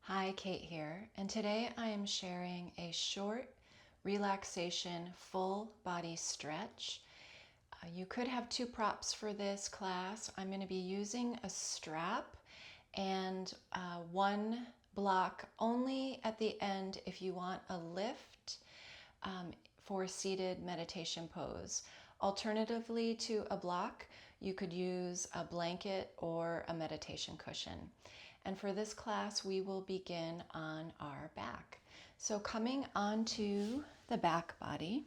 Hi, Kate here, and today I am sharing a short relaxation full body stretch. You could have two props for this class. I'm going to be using a strap and one block only at the end if you want a lift for a seated meditation pose. Alternatively to a block, you could use a blanket or a meditation cushion. And for this class, we will begin on our back. So coming onto the back body,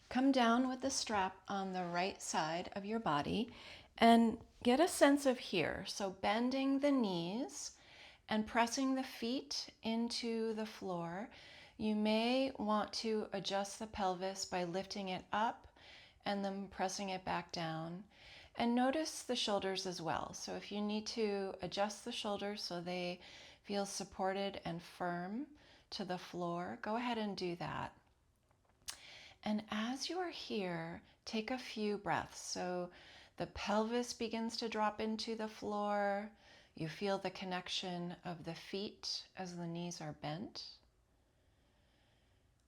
come down with the strap on the right side of your body and get a sense of here. So bending the knees and pressing the feet into the floor. You may want to adjust the pelvis by lifting it up and then pressing it back down. And notice the shoulders as well. So if you need to adjust the shoulders so they feel supported and firm to the floor, go ahead and do that. And as you are here, take a few breaths. So the pelvis begins to drop into the floor. You feel the connection of the feet as the knees are bent.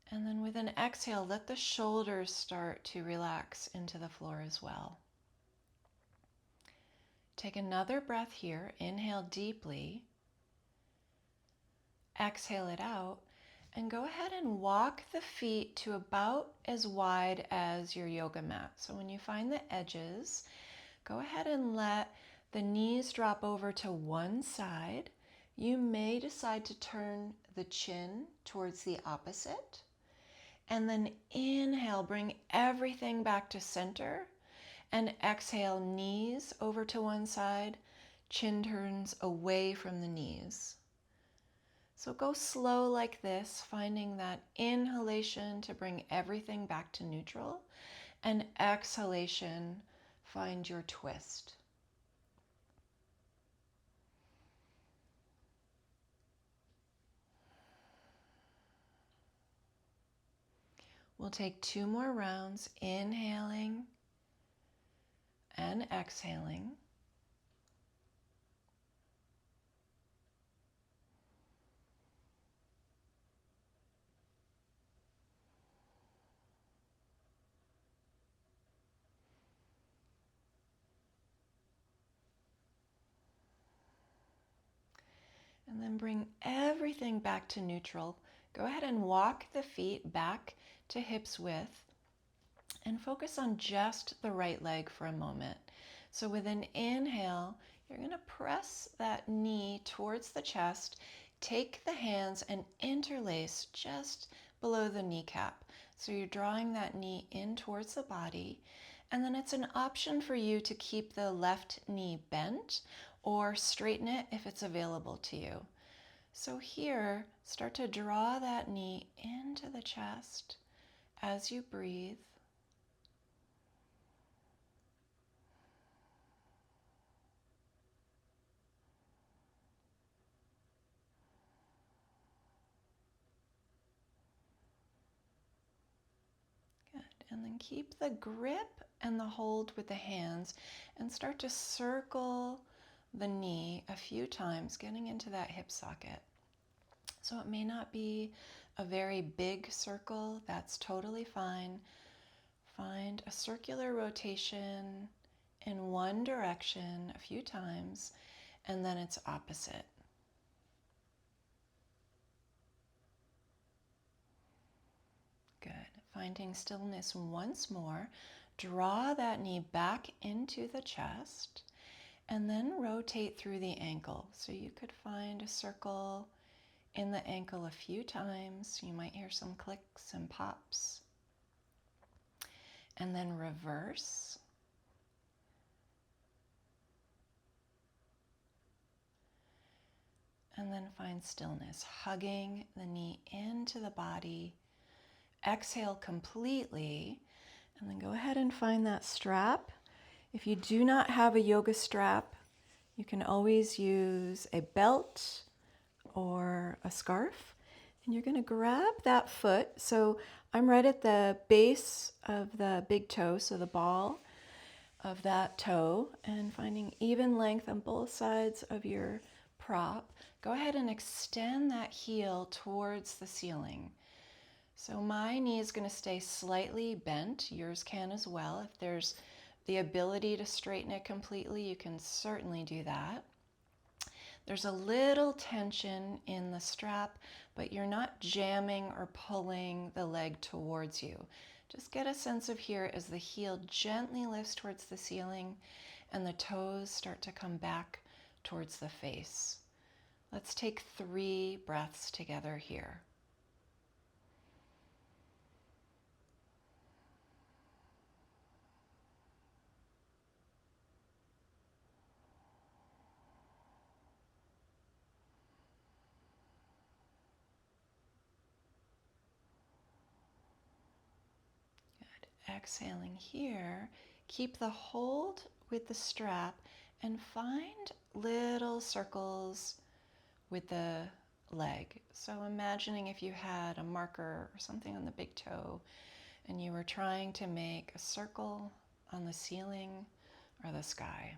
And then with an exhale, let the shoulders start to relax into the floor as well. Take another breath here. Inhale deeply. Exhale it out. And go ahead and walk the feet to about as wide as your yoga mat. So when you find the edges, go ahead and let the knees drop over to one side. You may decide to turn the chin towards the opposite. And then inhale, bring everything back to center. And exhale, knees over to one side, chin turns away from the knees. So go slow like this, finding that inhalation to bring everything back to neutral, and exhalation, find your twist. We'll take two more rounds, inhaling and exhaling. And then bring everything back to neutral. Go ahead and walk the feet back to hips width and focus on just the right leg for a moment. So with an inhale, you're going to press that knee towards the chest. Take the hands and interlace just below the kneecap. So you're drawing that knee in towards the body. And then it's an option for you to keep the left knee bent or straighten it if it's available to you. So here, start to draw that knee into the chest as you breathe. Good. And then keep the grip and the hold with the hands and start to circle the knee a few times, getting into that hip socket. So it may not be a very big circle. That's totally fine. Find a circular rotation in one direction a few times, and then its opposite. Good. Finding stillness once more. Draw that knee back into the chest and then rotate through the ankle. So you could find a circle in the ankle a few times. You might hear some clicks and pops. And then reverse. And then find stillness, hugging the knee into the body. Exhale completely, and then go ahead and find that strap. If you do not have a yoga strap, you can always use a belt or a scarf. And you're going to grab that foot. So I'm right at the base of the big toe, so the ball of that toe, and finding even length on both sides of your prop, go ahead and extend that heel towards the ceiling. So my knee is going to stay slightly bent. Yours can as well. If there's the ability to straighten it completely, you can certainly do that. There's a little tension in the strap, but you're not jamming or pulling the leg towards you. Just get a sense of here as the heel gently lifts towards the ceiling and the toes start to come back towards the face. Let's take 3 breaths together here. Exhaling here, keep the hold with the strap and find little circles with the leg. So imagining if you had a marker or something on the big toe and you were trying to make a circle on the ceiling or the sky.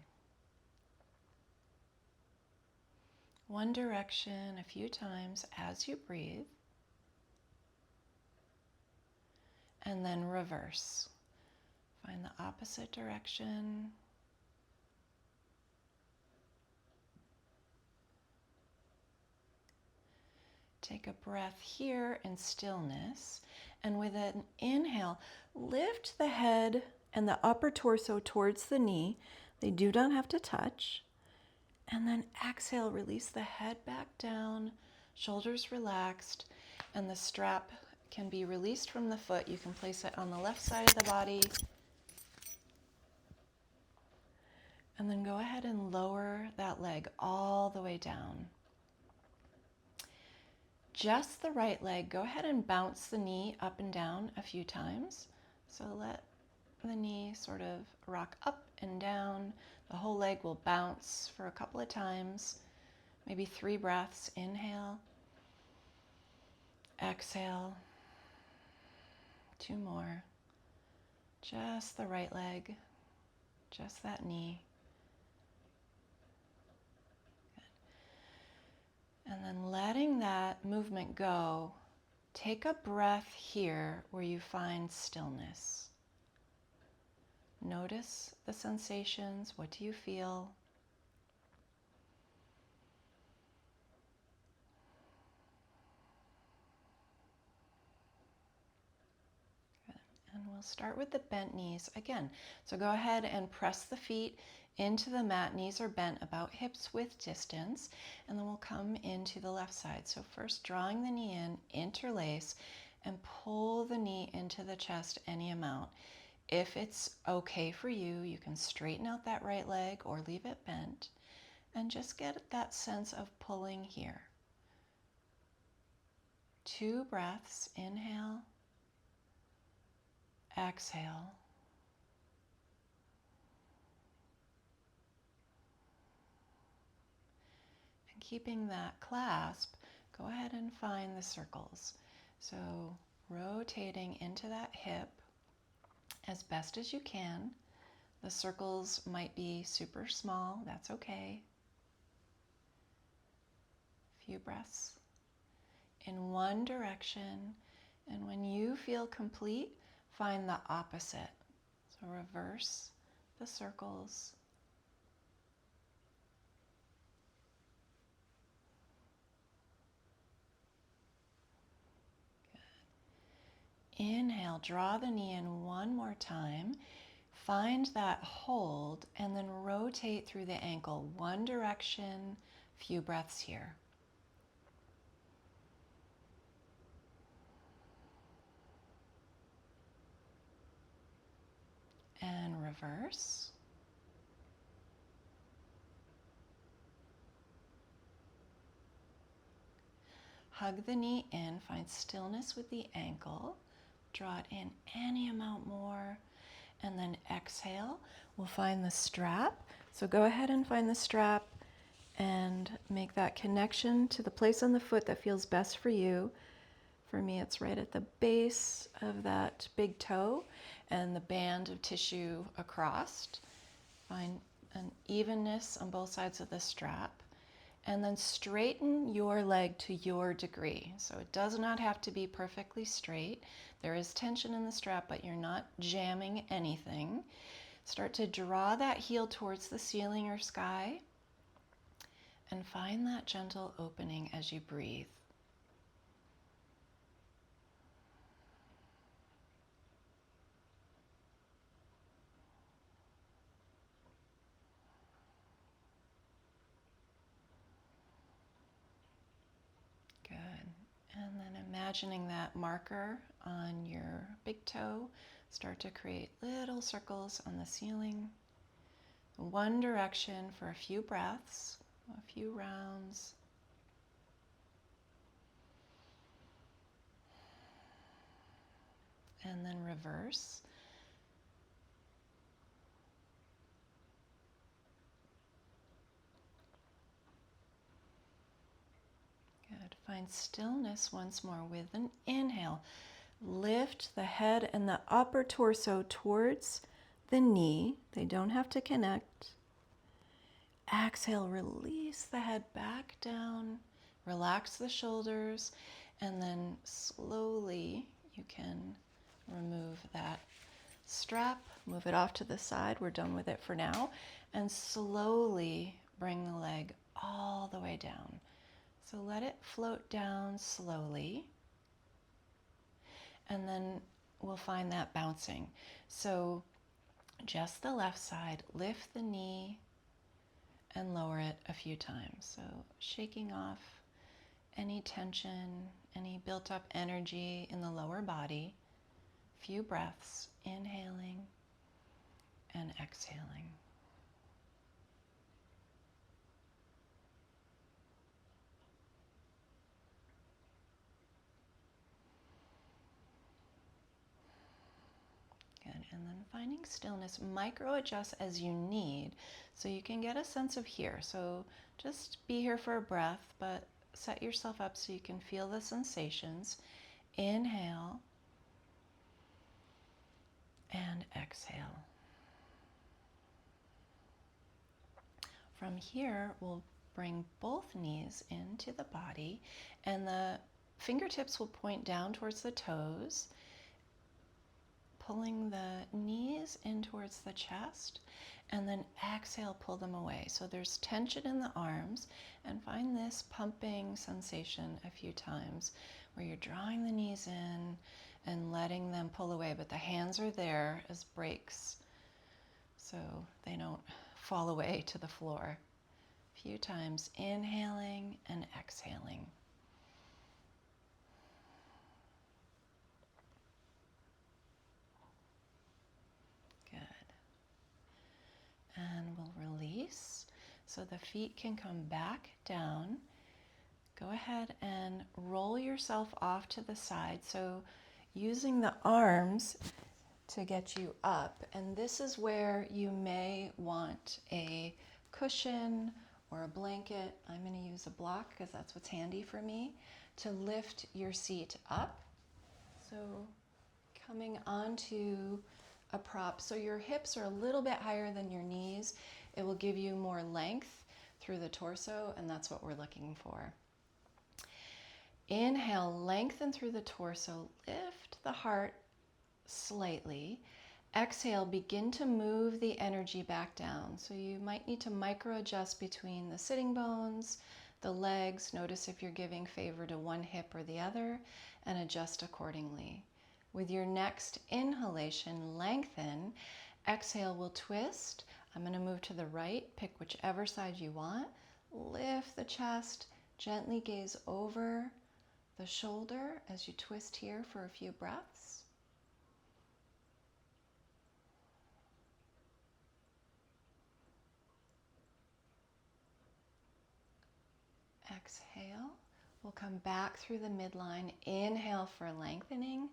One direction a few times as you breathe. And then reverse. Find the opposite direction. Take a breath here in stillness. And with an inhale, lift the head and the upper torso towards the knee. They do not have to touch. And then exhale, release the head back down, shoulders relaxed, and the strap can be released from the foot. You can place it on the left side of the body. And then go ahead and lower that leg all the way down. Just the right leg, go ahead and bounce the knee up and down a few times. So let the knee sort of rock up and down. The whole leg will bounce for a couple of times, maybe 3 breaths. Inhale, exhale, 2 more. Just the right leg, just that knee. And then letting that movement go, take a breath here where you find stillness. Notice the sensations. What do you feel? Good. And we'll start with the bent knees again. So go ahead and press the feet into the mat. Knees are bent about hips width distance, and then we'll come into the left side. So first drawing the knee in, interlace, and pull the knee into the chest any amount. If it's okay for you, you can straighten out that right leg or leave it bent and just get that sense of pulling here. 2 breaths, inhale, exhale. Keeping that clasp, go ahead and find the circles. So rotating into that hip as best as you can. The circles might be super small, that's okay. A few breaths in one direction, and when you feel complete, find the opposite. So reverse the circles. Inhale, draw the knee in one more time. Find that hold and then rotate through the ankle. One direction, few breaths here. And reverse. Hug the knee in, find stillness with the ankle. Draw it in any amount more, and then exhale. We'll find the strap. So go ahead and find the strap and make that connection to the place on the foot that feels best for you. For me, it's right at the base of that big toe and the band of tissue across. Find an evenness on both sides of the strap. And then straighten your leg to your degree. So it does not have to be perfectly straight. There is tension in the strap, but you're not jamming anything. Start to draw that heel towards the ceiling or sky and find that gentle opening as you breathe. Good. And then imagining that marker on your big toe, start to create little circles on the ceiling. One direction for a few breaths, a few rounds. And then reverse. Good. Find stillness once more with an inhale. Lift the head and the upper torso towards the knee. They don't have to connect. Exhale, release the head back down. Relax the shoulders. And then slowly you can remove that strap. Move it off to the side. We're done with it for now. And slowly bring the leg all the way down. So let it float down slowly. And then we'll find that bouncing. So just the left side, lift the knee and lower it a few times. So shaking off any tension, any built up energy in the lower body. Few breaths, inhaling and exhaling. Good. And then finding stillness, micro adjust as you need so you can get a sense of here. So just be here for a breath, but set yourself up so you can feel the sensations. Inhale and exhale. From here, we'll bring both knees into the body and the fingertips will point down towards the toes, pulling the knees in towards the chest, and then exhale, pull them away. So there's tension in the arms, and find this pumping sensation a few times where you're drawing the knees in and letting them pull away, but the hands are there as brakes so they don't fall away to the floor. A few times, inhaling and exhaling. And we'll release so the feet can come back down. Go ahead and roll yourself off to the side. So using the arms to get you up. And this is where you may want a cushion or a blanket. I'm going to use a block because that's what's handy for me to lift your seat up. So coming onto a prop. So your hips are a little bit higher than your knees. It will give you more length through the torso, and that's what we're looking for. Inhale, lengthen through the torso, lift the heart slightly. Exhale, begin to move the energy back down. So you might need to micro adjust between the sitting bones, the legs. Notice if you're giving favor to one hip or the other, and adjust accordingly. With your next inhalation, lengthen. Exhale, we'll twist. I'm going to move to the right. Pick whichever side you want. Lift the chest. Gently gaze over the shoulder as you twist here for a few breaths. Exhale. We'll come back through the midline. Inhale for lengthening.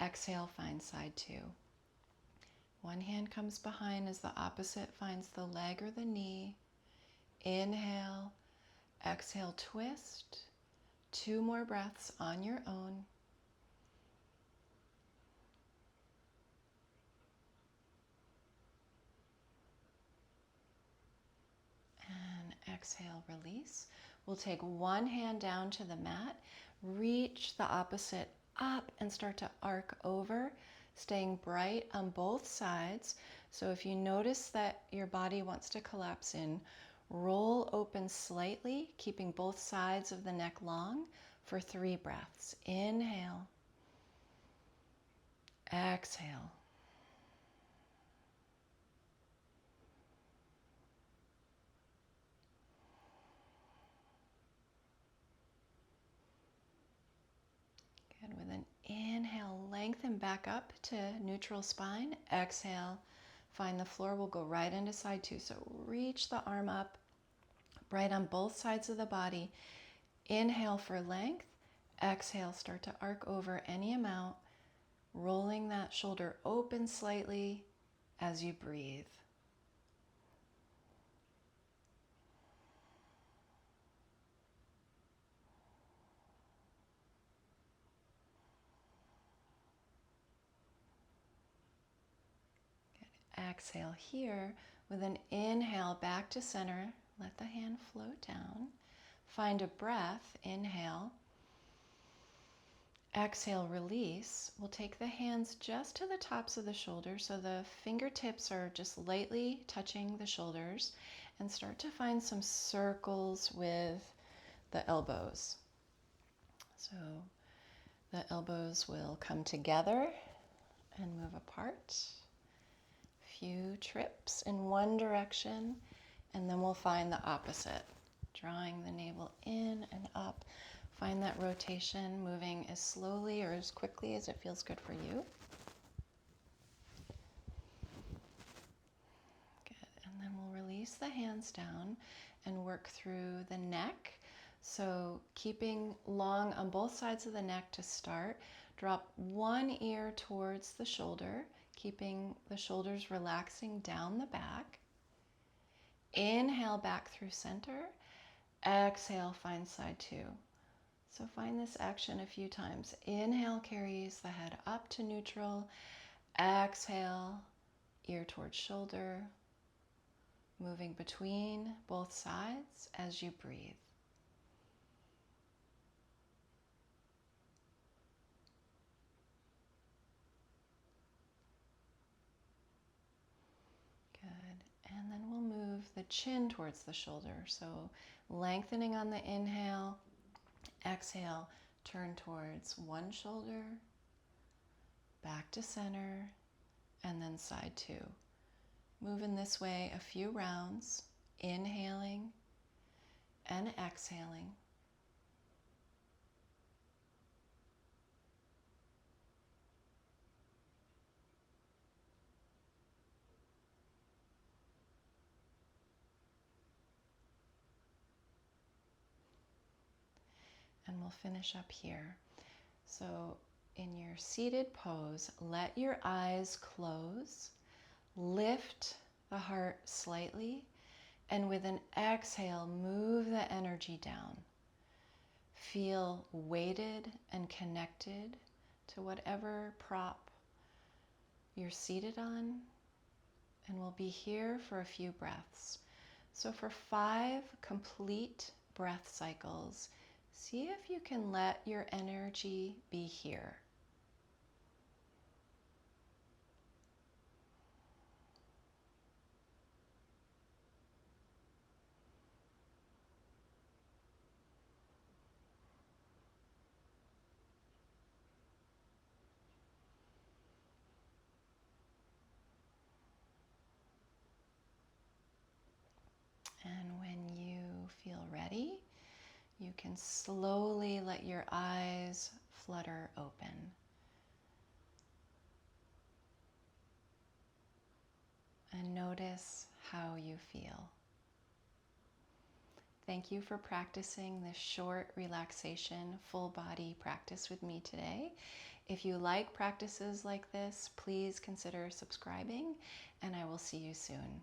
Exhale, find side two. One hand comes behind as the opposite finds the leg or the knee. Inhale, exhale, twist. 2 more breaths on your own. And exhale, release. We'll take one hand down to the mat, reach the opposite up and start to arc over, staying bright on both sides. So if you notice that your body wants to collapse in, roll open slightly, keeping both sides of the neck long for 3 breaths. Inhale, exhale. Good. With an inhale, lengthen back up to neutral spine. Exhale, find the floor. We'll go right into side 2. So reach the arm up, bright on both sides of the body. Inhale for length. Exhale, start to arc over any amount, rolling that shoulder open slightly as you breathe. Exhale here with an inhale back to center. Let the hand float down. Find a breath. Inhale. Exhale, release. We'll take the hands just to the tops of the shoulders so the fingertips are just lightly touching the shoulders, and start to find some circles with the elbows. So the elbows will come together and move apart. Few trips in one direction, and then we'll find the opposite, drawing the navel in and up. Find that rotation, moving as slowly or as quickly as it feels good for you. Good. And then we'll release the hands down and work through the neck. So keeping long on both sides of the neck to start. Drop one ear towards the shoulder, keeping the shoulders relaxing down the back. Inhale back through center. Exhale, find side 2. So find this action a few times. Inhale carries the head up to neutral. Exhale, ear towards shoulder, moving between both sides as you breathe. Good. And then we'll move the chin towards the shoulder. So lengthening on the inhale. Exhale, turn towards one shoulder, back to center, and then side 2. Move in this way a few rounds, inhaling and exhaling. And we'll finish up here. So in your seated pose, let your eyes close, lift the heart slightly, and with an exhale, move the energy down. Feel weighted and connected to whatever prop you're seated on, and we'll be here for a few breaths. So for 5 complete breath cycles, see if you can let your energy be here. And when you feel ready, you can slowly let your eyes flutter open. And notice how you feel. Thank you for practicing this short relaxation, full body practice with me today. If you like practices like this, please consider subscribing, and I will see you soon.